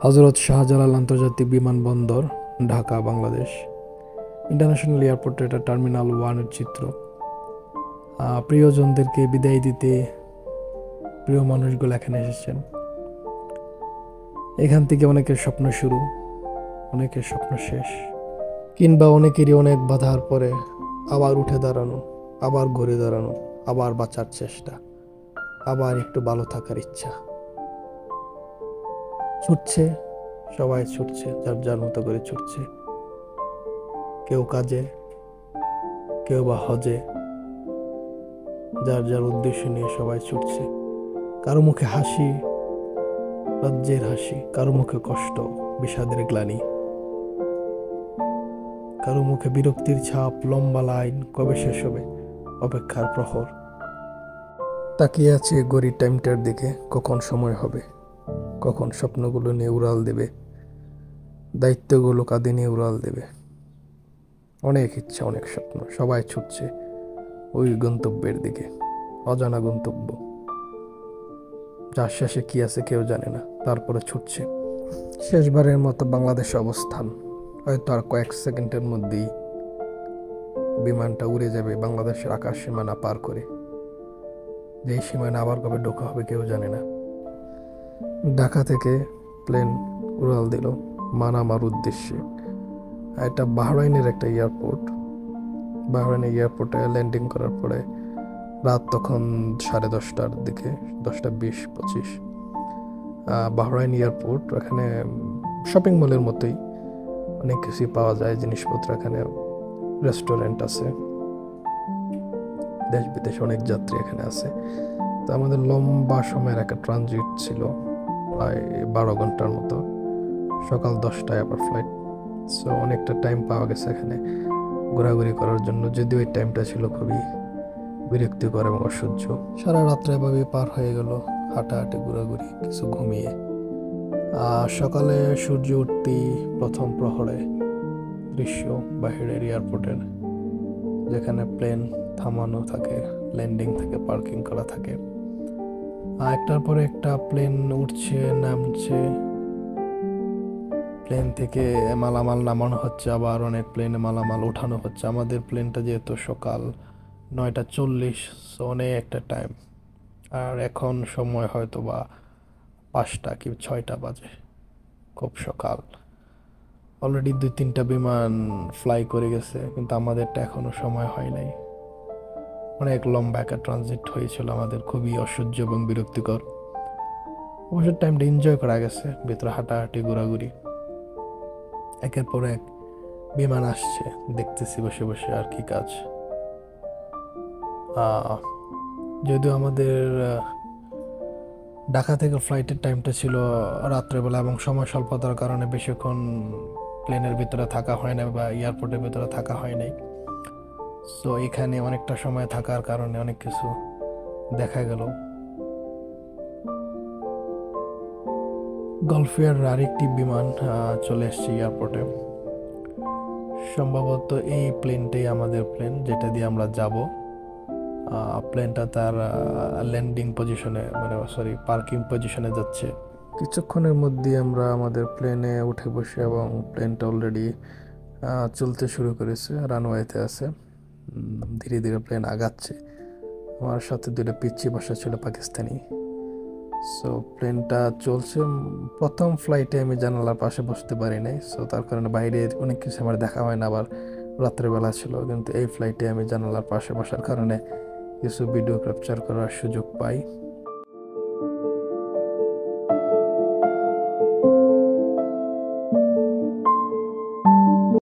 হজরত শাহজালাল আন্তর্জাতিক বিমানবন্দর, ঢাকা, বাংলাদেশ। ইন্টারন্যাশনাল এয়ারপোর্টের এটা টার্মিনাল 1-এর চিত্র। প্রিয়জনদেরকে বিদায় দিতে প্রিয় মানুষগুলো এখানে এসেছেন। এখান থেকে অনেকের স্বপ্ন শুরু, অনেকের স্বপ্ন শেষ, কিংবা অনেকেরই অনেক বাধার পরে আবার উঠে দাঁড়ানো, আবার ঘুরে দাঁড়ানো, আবার বাঁচার চেষ্টা, আবার একটু ভালো থাকার ইচ্ছা। ছুটছে, সবাই ছুটছে, যার যার মতো করে ছুটছে। কেউ কাজে, কেউ বা হজে, যার যার উদ্দেশ্য নিয়ে সবাই ছুটছে। কারো মুখে হাসি, রাজ্যের হাসি, কারো মুখে কষ্ট, বিষাদের গ্লানি, কারো মুখে বিরক্তির ছাপ, লম্বা লাইন, কবে শেষ হবে, অপেক্ষার প্রহর। তাকিয়ে আছে ঘড়ির টাইমটার দিকে, কখন সময় হবে, কখন স্বপ্নগুলো নিয়ে উড়াল দেবে, দায়িত্বগুলো কাঁধে নিয়ে উড়াল দেবে। অনেক ইচ্ছা, অনেক স্বপ্ন, সবাই ছুটছে ওই গন্তব্যের দিকে, অজানা গন্তব্য, যার শেষে কি আছে কেউ জানে না, তারপরে ছুটছে। শেষবারের মতো বাংলাদেশে অবস্থান। হয়তো আর কয়েক সেকেন্ডের মধ্যেই বিমানটা উড়ে যাবে বাংলাদেশের আকাশ সীমানা পার করে। যেই সীমানা আবার কবে ঢোকা হবে কেউ জানে না। ঢাকা থেকে প্লেন উড়াল দিল মানামার উদ্দেশ্যে। এটা বাহরাইনের একটা এয়ারপোর্ট। বাহরাইনের এয়ারপোর্টে ল্যান্ডিং করার পরে রাত তখন 10:30টার দিকে, 10:20-25। বাহরাইন এয়ারপোর্ট, এখানে শপিং মলের মতোই অনেক কিছুই পাওয়া যায়, জিনিসপত্র। এখানে রেস্টুরেন্ট আছে, দেশ বিদেশ অনেক যাত্রী এখানে আছে। তো আমাদের লম্বা সময়ের একটা ট্রানজিট ছিল, প্রায় 12 ঘন্টার মতো। সকাল 10টায় আবার ফ্লাইট। সো অনেকটা টাইম পাওয়া গেছে এখানে ঘোরাঘুরি করার জন্য, যদিও এই টাইমটা ছিল খুবই বিরক্তিকর এবং অসহ্য। সারা রাত্রে এভাবে পার হয়ে গেল, হাঁটাহাঁটি, ঘোরাঘুরি, কিছু ঘুমিয়ে। সকালে সূর্য উঠতেই প্রথম প্রহরে দৃশ্য বাহিরের এয়ারপোর্টের, যেখানে প্লেন থামানো থাকে, ল্যান্ডিং থাকে, পার্কিং করা থাকে। একটার পরে একটা প্লেন উঠছে, নামছে। প্লেন থেকে মালামাল নামানো হচ্ছে, আবার অনেক প্লেনে মালামাল ওঠানো হচ্ছে। আমাদের প্লেনটা যেহেতু সকাল 9:40, অনেক একটা টাইম। আর এখন সময় হয়তো বা 5টা কি 6টা বাজে, খুব সকাল। অলরেডি 2-3টা বিমান ফ্লাই করে গেছে, কিন্তু আমাদেরটা এখনো সময় হয় নাই। অনেক লম্বা একটা ট্রানজিট হয়েছিল আমাদের, খুবই অসহ্য এবং বিরক্তিকর। অবশ্য টাইমটা এনজয় করা গেছে, ভেতরে হাঁটাহাঁটি, ঘোরাঘুরি। একের পর এক বিমান আসছে, দেখতেছি বসে বসে আর কি কাজ। যদিও আমাদের ঢাকা থেকে ফ্লাইটের টাইমটা ছিল রাত্রেবেলা, এবং সময় স্বল্পতার কারণে বেশিক্ষণ প্লেনের ভিতরে থাকা হয় না বা এয়ারপোর্টের ভিতরে থাকা হয় নাই। সো এখানে অনেকটা সময় থাকার কারণে অনেক কিছু দেখা গেল। গলফেয়ার আরেকটি বিমান চলে এসছে এয়ারপোর্টে। সম্ভবত এই প্লেনটাই আমাদের প্লেন, যেটা দিয়ে আমরা যাব। প্লেনটা তার ল্যান্ডিং পজিশনে, মানে সরি, পার্কিং পজিশনে যাচ্ছে। কিছুক্ষণের মধ্যে আমরা আমাদের প্লেনে উঠে বসে, এবং প্লেনটা অলরেডি চলতে শুরু করেছে, রানওয়েতে আছে। ধীরে ধীরে প্লেন আগাচ্ছে। আমার সাথে দুটো পিচ্চি বসা ছিল পাকিস্তানি। সো প্লেনটা চলছে। প্রথম ফ্লাইটে আমি জানালার পাশে বসতে পারি নাই, সো তার কারণে বাইরের অনেক কিছু আমার দেখা হয় না, আবার রাত্রেবেলা ছিল। কিন্তু এই ফ্লাইটে আমি জানালার পাশে বসার কারণে কিছু ভিডিও ক্যাপচার করার সুযোগ পাই।